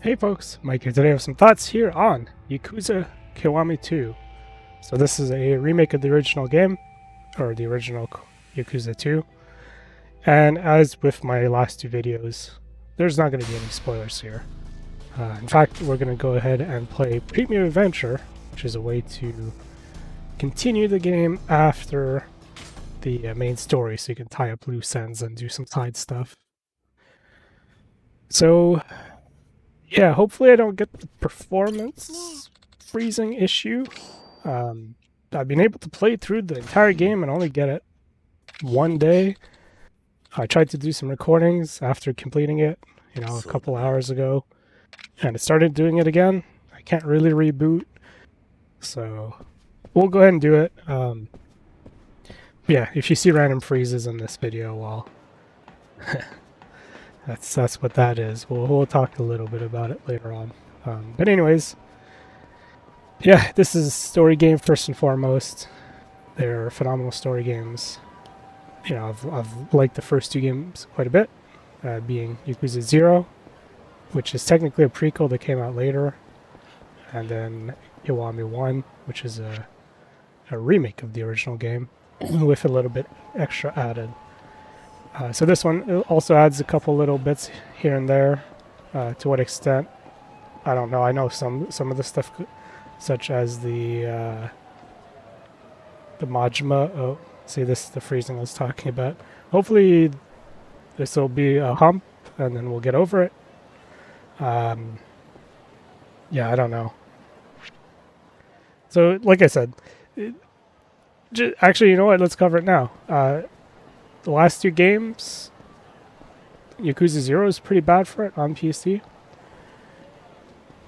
Hey folks, Mike here today with some thoughts here on Yakuza Kiwami 2. So this is a remake of the original game, or the original Yakuza 2. And as with my last two videos, there's not going to be any spoilers here. In fact, we're going to go ahead and play Premium Adventure, which is a way to continue the game after the main story, so you can tie up loose ends and do some side stuff. So yeah, hopefully I don't get the performance freezing issue. I've been able to play through the entire game and only get it one day. I tried to do some recordings after completing it, a couple hours ago, and it started doing it again. I can't really reboot, so we'll go ahead and do it. Yeah, if you see random freezes in this video, well, that's what that is. We'll talk a little bit about it later on. But anyways, yeah, this is a story game first and foremost. They're phenomenal story games. I've liked the first two games quite a bit, being Yakuza 0, which is technically a prequel that came out later, and then Kiwami 1, which is a remake of the original game with a little bit extra added. So this one also adds a couple little bits here and there. To what extent, I don't know. I know some of the stuff, such as the Majima. Oh, see, this is the freezing I was talking about. Hopefully, this will be a hump, and then we'll get over it. Yeah, I don't know. So, like I said, actually, you know what? Let's cover it now. The last two games, Yakuza 0 is pretty bad for it on PC.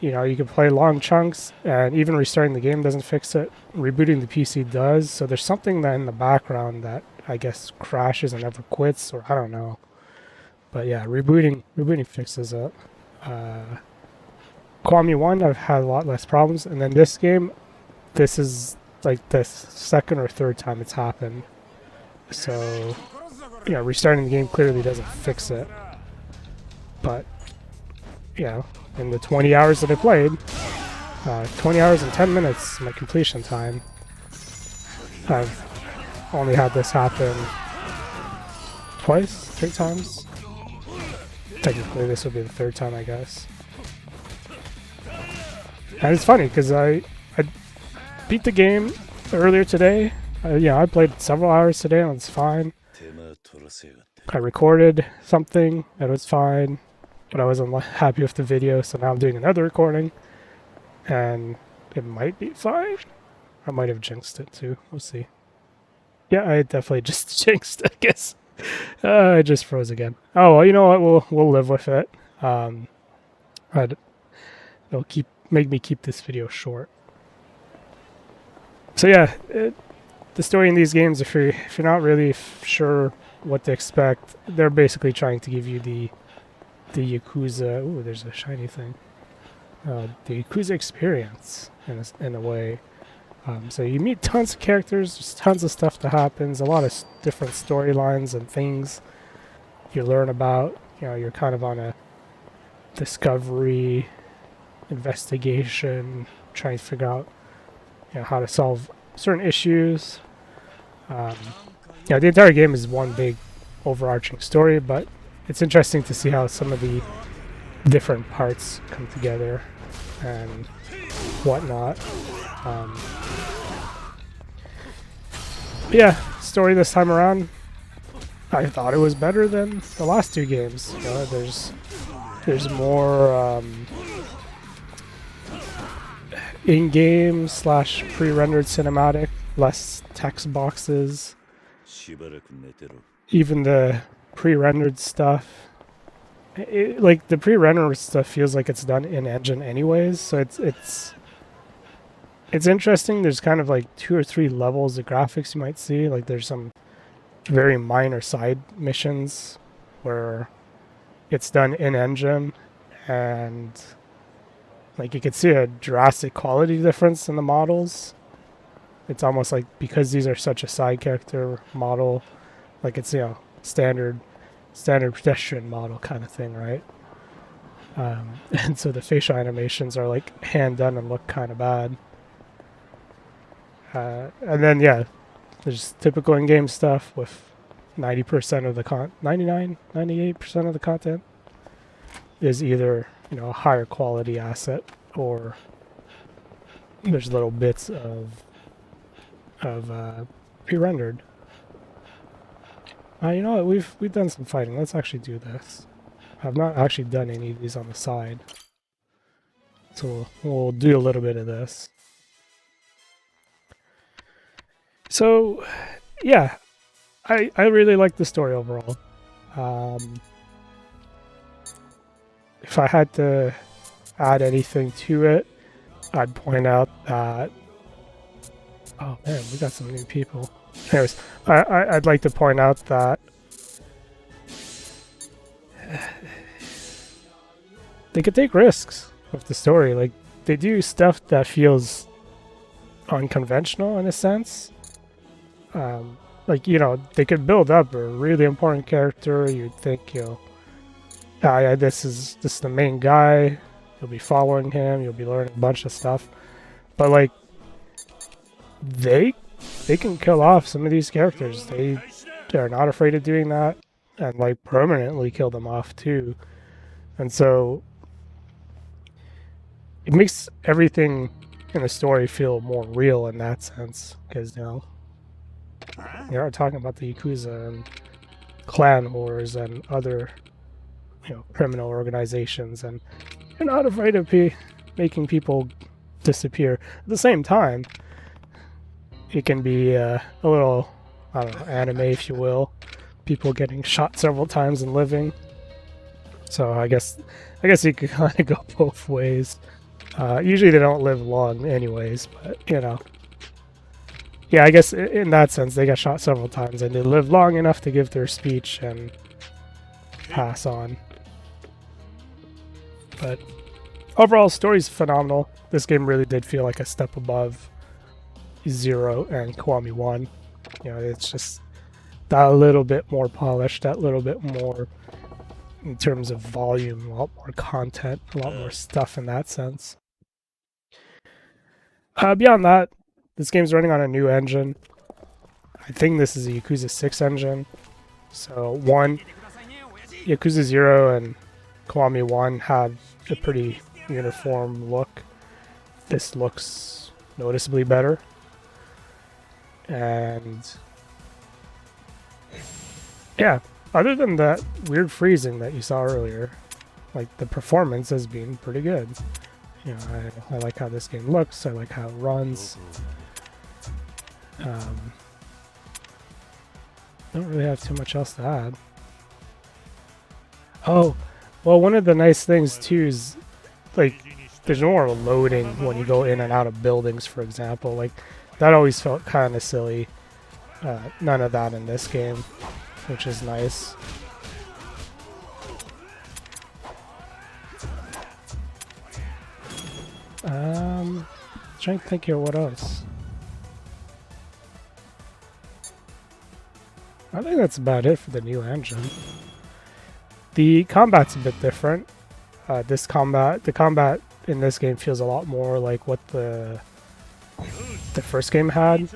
You can play long chunks, and even restarting the game doesn't fix it. Rebooting the PC does, so there's something that in the background that I guess crashes and never quits, or I don't know. But yeah, rebooting fixes it. Kiwami 1, I've had a lot less problems, and then this game, this is like the second or third time it's happened. So restarting the game clearly doesn't fix it. But, in the 20 hours that I played, 20 hours and 10 minutes my completion time, I've only had this happen twice, 3 times. Technically, this will be the third time, I guess. And it's funny, because I beat the game earlier today. I played several hours today, and it's fine. I recorded something, and it was fine, but I wasn't happy with the video, so now I'm doing another recording, and it might be fine. I might have jinxed it too. We'll see. Yeah, I definitely just jinxed it, I guess. I just froze again. Oh, well, you know what? We'll live with it. It'll make me keep this video short. So yeah, the story in these games, if you're not really sure what to expect, they're basically trying to give you the Yakuza. Ooh, there's a shiny thing. The Yakuza experience in a way. So you meet tons of characters, there's tons of stuff that happens, a lot of different storylines and things you learn about. You're kind of on a discovery, investigation, trying to figure out how to solve certain issues. The entire game is one big overarching story, but it's interesting to see how some of the different parts come together and whatnot. Yeah, story this time around, I thought it was better than the last two games. There's more in-game / pre-rendered cinematic, less text boxes. Even the pre-rendered stuff, like the pre-rendered stuff feels like it's done in engine anyways, so it's interesting. There's kind of like 2 or 3 levels of graphics you might see. Like there's some very minor side missions where it's done in engine, and like you could see a drastic quality difference in the models. It's almost like, because these are such a side character model, like it's standard pedestrian model kind of thing, right? And so the facial animations are like hand done and look kind of bad. And then yeah, there's typical in-game stuff with 90% of the 99, 98% of the content is either, you know, a higher quality asset, or there's little bits of pre-rendered. You know what? We've done some fighting. Let's actually do this. I've not actually done any of these on the side, so we'll do a little bit of this. So, yeah, I really like the story overall. If I had to add anything to it, I'd point out that... Oh man, we got some new people. Anyways, I'd like to point out that they could take risks with the story. Like, they do stuff that feels unconventional in a sense. Like, you know, they could build up a really important character. You'd think, you know, yeah, this is the main guy. You'll be following him. You'll be learning a bunch of stuff. But like, they can kill off some of these characters. They're not afraid of doing that, and like permanently kill them off too. And so it makes everything in the story feel more real in that sense, because you know, they are talking about the Yakuza and clan wars and other, you know, criminal organizations, and you're not afraid of making people disappear. At the same time, it can be a little, I don't know, anime, if you will. People getting shot several times and living. So I guess you could kind of go both ways. Usually they don't live long anyways, but you know. Yeah, I guess in that sense they got shot several times and they live long enough to give their speech and pass on. But overall, story's phenomenal. This game really did feel like a step above Zero and Kiwami 1. You know, it's just that little bit more polished, that little bit more in terms of volume, a lot more content, a lot more stuff in that sense. Beyond that, this game's running on a new engine. I think this is a Yakuza 6 engine. So Yakuza 0 and Kiwami 1 had a pretty uniform look. This looks noticeably better. And yeah, other than that weird freezing that you saw earlier, like, the performance has been pretty good. You know, I like how this game looks, I like how it runs. Don't really have too much else to add. Oh, well, one of the nice things too is, like, there's no more loading when you go in and out of buildings, for example. Like, that always felt kind of silly. None of that in this game, which is nice. Trying to think here what else. I think that's about it for the new engine. The combat's a bit different. The combat in this game feels a lot more like what the first game had,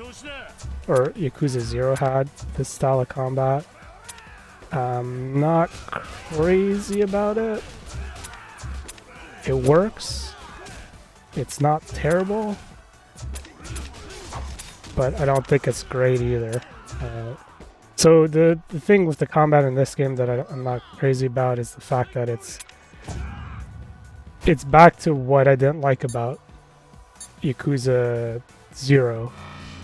or Yakuza 0 had, this style of combat. Not crazy about it. It works. It's not terrible, but I don't think it's great either. So the thing with the combat in this game that I'm not crazy about is the fact that it's back to what I didn't like about Yakuza 0.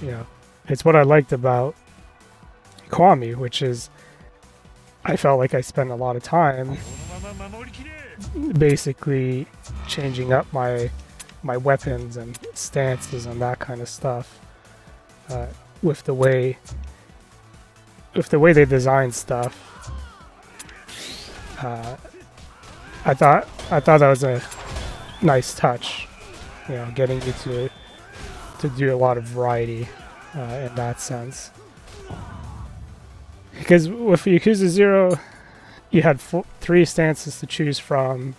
You know, it's what I liked about Kiwami, which is I felt like I spent a lot of time basically changing up my weapons and stances and that kind of stuff. With the way they design stuff, I thought that was a nice touch. You know, getting you to do a lot of variety in that sense. Because with Yakuza 0, you had 3 stances to choose from,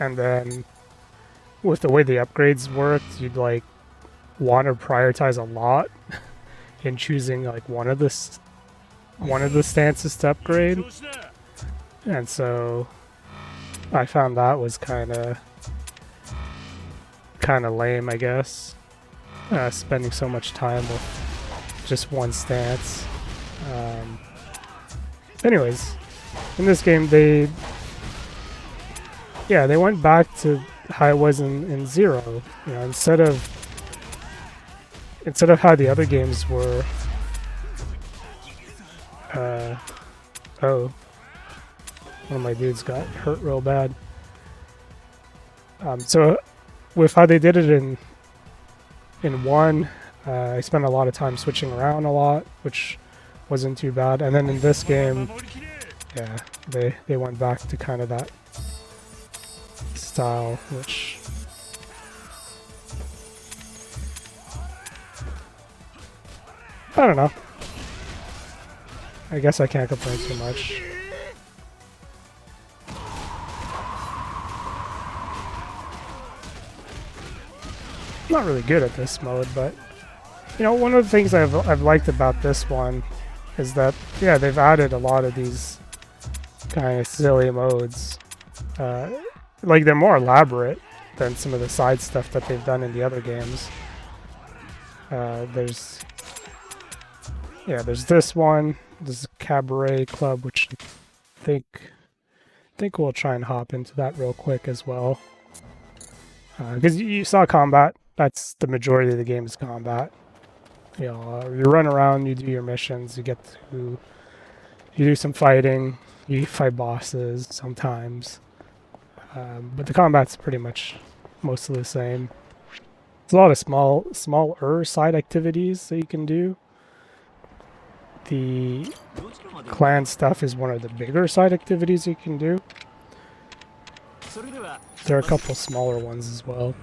and then with the way the upgrades worked, you'd like want to prioritize a lot in choosing like one of the stances to upgrade, and so I found that was kind of lame, I guess, spending so much time with just one stance. Anyways, in this game they went back to how it was in Zero. You know, instead of how the other games were. Oh, one of my dudes got hurt real bad. So with how they did it in one, I spent a lot of time switching around a lot, which wasn't too bad. And then in this game, yeah, they went back to kind of that style, which I don't know. I guess I can't complain too much. Not really good at this mode, but you know, one of the things I've liked about this one is that they've added a lot of these kind of silly modes. Like they're more elaborate than some of the side stuff that they've done in the other games. There's this one. This is Cabaret Club, which I think we'll try and hop into that real quick as well. Because you saw combat. That's the majority of the game is combat. You know, you run around, you do your missions, you do some fighting, you fight bosses sometimes. But the combat's pretty much mostly the same. There's a lot of smaller side activities that you can do. The clan stuff is one of the bigger side activities you can do. There are a couple smaller ones as well.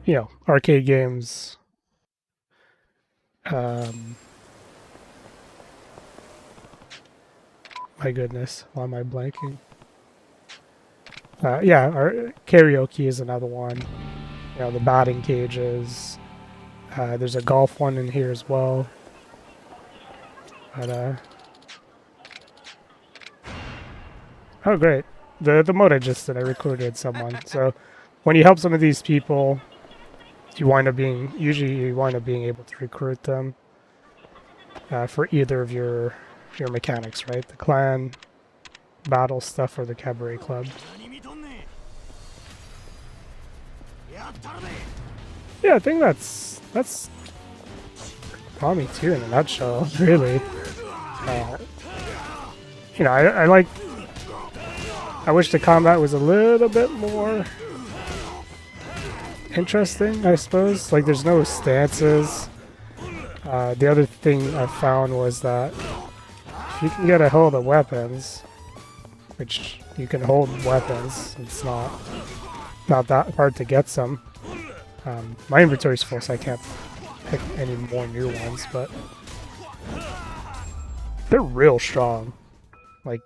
You know, arcade games. My goodness, why am I blanking? Our karaoke is another one. You know, the batting cages. There's a golf one in here as well. But oh great, the mode I just did, I recruited someone. So when you help some of these people, you wind up being able to recruit them for either of your mechanics, right? The clan, battle stuff, or the Cabaret Club. Yeah, I think that's Kiwami 2 in a nutshell, really. You know, I wish the combat was a little bit more interesting, I suppose. Like, there's no stances. The other thing I found was that if you can get a hold of weapons, which you can hold weapons, it's not that hard to get some. My inventory's full, so I can't pick any more new ones, but they're real strong. Like,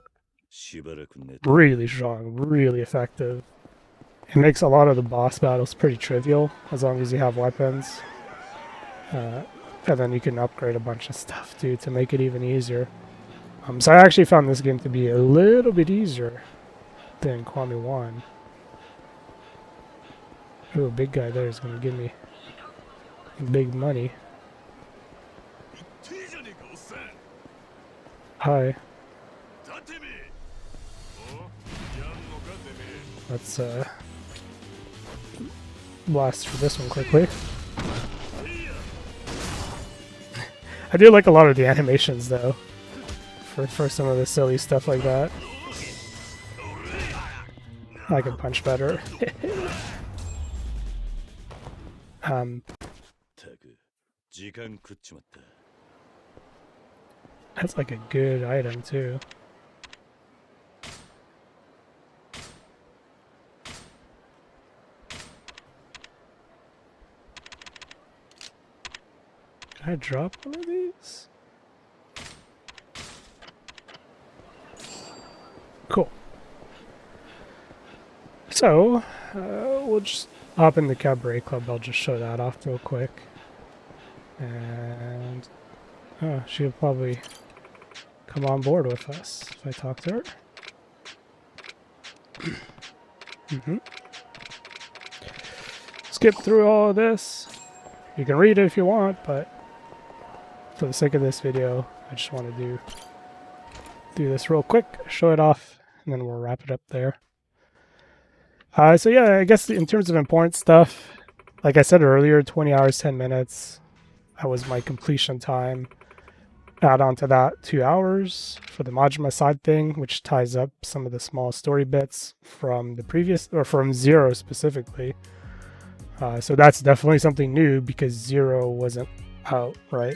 really strong, really effective. It makes a lot of the boss battles pretty trivial, as long as you have weapons. And then you can upgrade a bunch of stuff, too, to make it even easier. So I actually found this game to be a little bit easier than Kiwami 1. Ooh, a big guy there is going to give me big money. Hi. Let's blast through this one quickly. I do like a lot of the animations though, for some of the silly stuff like that. I can punch better. That's like a good item too. Can I drop one of these? Cool. So, we'll just hop in the Cabaret Club. I'll just show that off real quick. And she'll probably come on board with us if I talk to her. Skip through all of this. You can read it if you want, but for the sake of this video, I just want to do this real quick, show it off, and then we'll wrap it up there. So yeah, I guess in terms of important stuff, like I said earlier, 20 hours, 10 minutes. That was my completion time. Add on to that 2 hours for the Majima side thing, which ties up some of the small story bits from the previous, or from Zero specifically. So that's definitely something new because Zero wasn't out, right?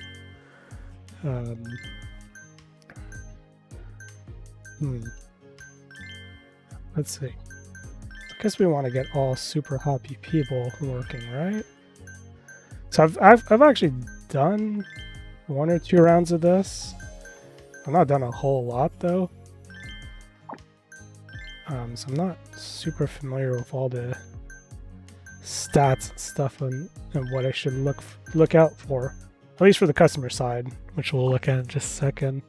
Let's see. I guess we want to get all super happy people working, right? So I've actually done 1 or 2 rounds of this. I've not done a whole lot though. So I'm not super familiar with all the stats and stuff and what I should look out for. At least for the customer side, which we'll look at in just a second.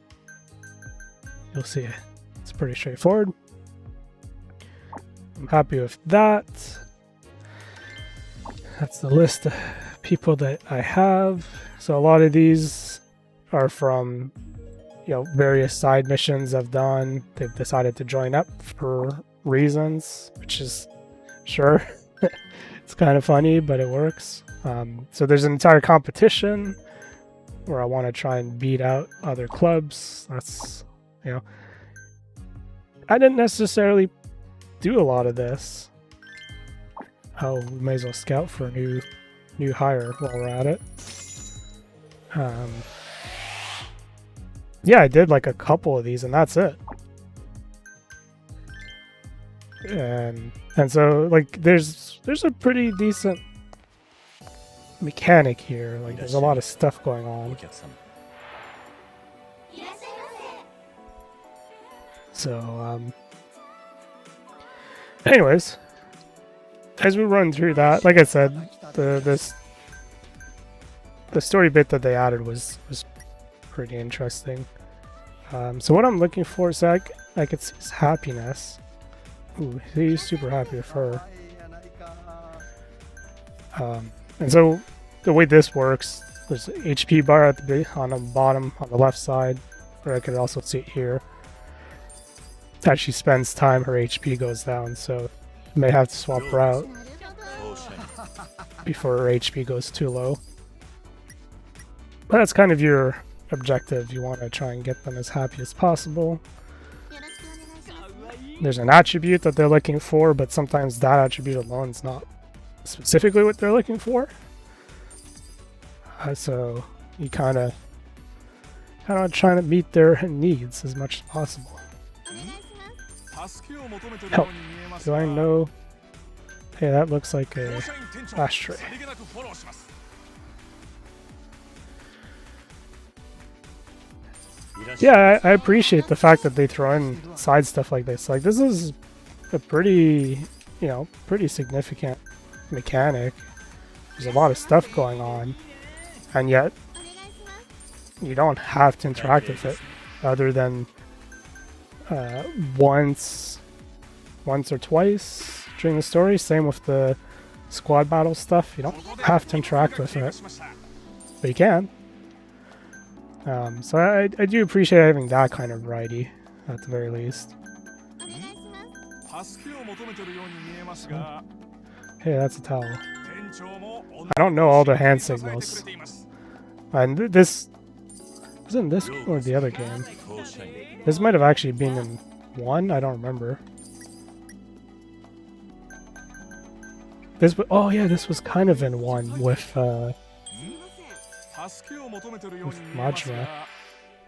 You'll see it's pretty straightforward. I'm happy with that. That's the list of people that I have. So a lot of these are from, you know, various side missions I've done. They've decided to join up for reasons, which is sure. It's kind of funny, but it works. So there's an entire competition where I want to try and beat out other clubs. That's, you know, I didn't necessarily do a lot of this. Oh, we may as well scout for a new hire while we're at it. Yeah, I did like a couple of these and that's it. And so like there's a pretty decent mechanic here. Like there's a lot of stuff going on. So anyways, as we run through that, like I said, the story bit that they added was pretty interesting. So what I'm looking for is I could see his happiness. Ooh, he's super happy with her. And so the way this works, there's an HP bar on the bottom on the left side, or I could also see it here. As she spends time, her HP goes down, so you may have to swap her out before her HP goes too low. But that's kind of your objective. You want to try and get them as happy as possible. There's an attribute that they're looking for, but sometimes that attribute alone is not specifically what they're looking for. So you kind of trying to meet their needs as much as possible. Help. Do I know? Hey, that looks like a ashtray. Yeah, I appreciate the fact that they throw in side stuff like this. Like, this is a pretty, you know, pretty significant mechanic. There's a lot of stuff going on, and yet you don't have to interact with it other than once or twice during the story. Same with the squad battle stuff. You don't have to interact with it, but you can. So I do appreciate having that kind of variety, at the very least. So, hey, that's a towel. I don't know all the hand signals. And this... Wasn't this or the other game? This might have actually been in 1, I don't remember. Oh yeah, this was kind of in 1 with Majima.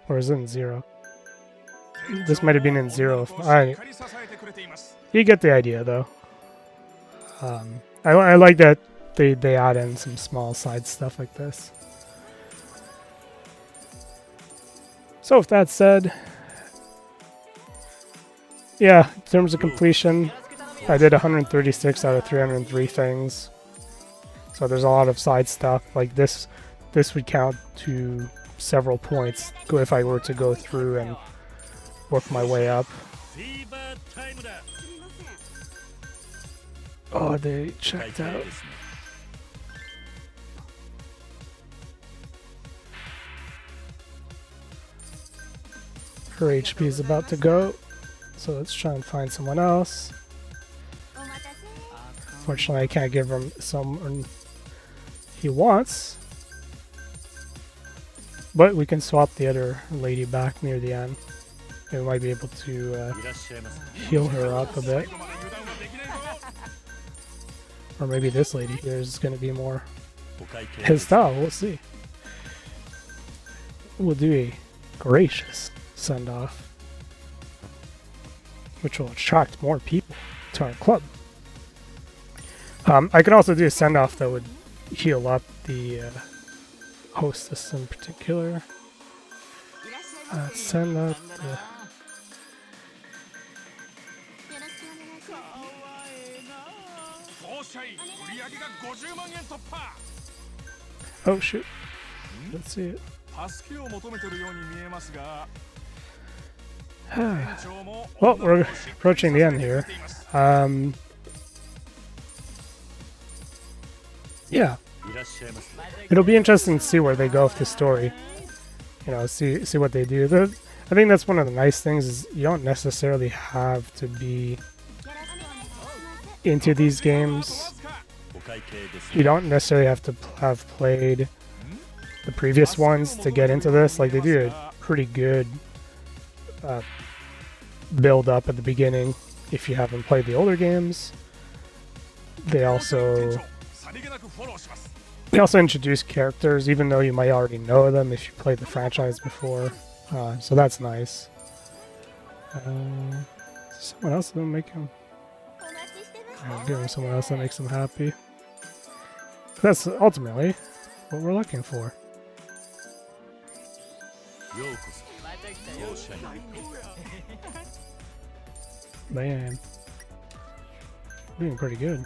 Or is it in 0? This might have been in 0. You get the idea though. I like that they add in some small side stuff like this. So with that said, yeah, in terms of completion, I did 136 out of 303 things. So there's a lot of side stuff. Like this would count to several points if I were to go through and work my way up. Oh, they checked out. Her HP is about to go, so let's try and find someone else. Fortunately, I can't give him someone he wants, but we can swap the other lady back near the end. We might be able to heal her up a bit. Or maybe this lady here is going to be more his style, we'll see. We'll do a gracious send-off, which will attract more people to our club. I can also do a send-off that would heal up the hostess in particular. Send up the... Oh shoot. Let's see it. Well, we're approaching the end here. Yeah. It'll be interesting to see where they go with the story. You know, see what they do. I think that's one of the nice things is you don't necessarily have to be into these games. You don't necessarily have to have played the previous ones to get into this. Like, they do a pretty good build up at the beginning if you haven't played the older games. They also introduce characters even though you might already know them if you played the franchise before. So that's nice. Someone else that'll make him... I'll give him someone else that makes him happy. That's ultimately what we're looking for. Man, doing pretty good.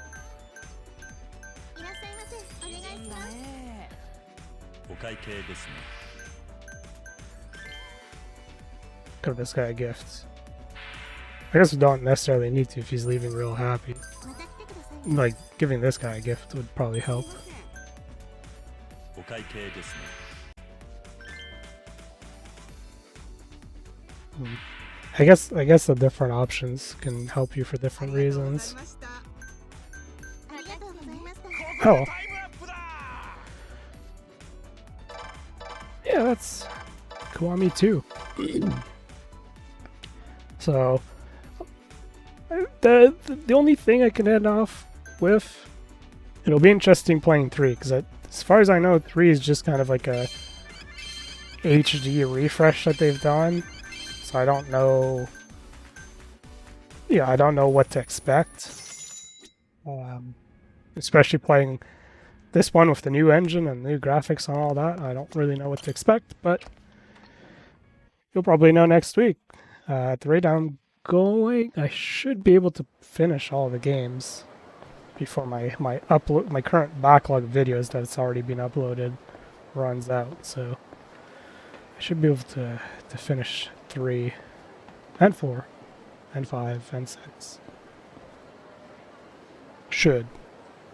Give this guy a gift. I guess we don't necessarily need to if he's leaving real happy. Like, giving this guy a gift would probably help. I guess the different options can help you for different reasons. Oh. Yeah, that's Kiwami 2. So the only thing I can end off with, it'll be interesting playing 3 because as far as I know, 3 is just kind of like a HD refresh that they've done. So I don't know. Yeah, I don't know what to expect. Especially playing this one with the new engine and new graphics and all that. I don't really know what to expect, but you'll probably know next week. At the rate I'm going, I should be able to finish all the games before my current backlog of videos that's already been uploaded runs out. So I should be able to finish 3 and 4 and 5 and 6. Should.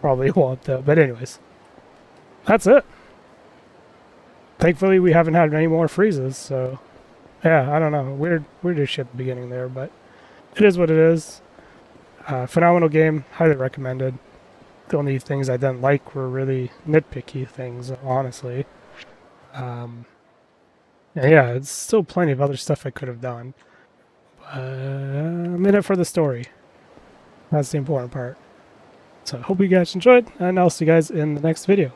Probably won't though, but anyways. That's it. Thankfully we haven't had any more freezes, so yeah, I don't know. Weird shit at the beginning there, but it is what it is. Phenomenal game, highly recommended. The only things I didn't like were really nitpicky things, honestly. Yeah, it's still plenty of other stuff I could have done. But I'm in it for the story. That's the important part. So I hope you guys enjoyed, and I'll see you guys in the next video.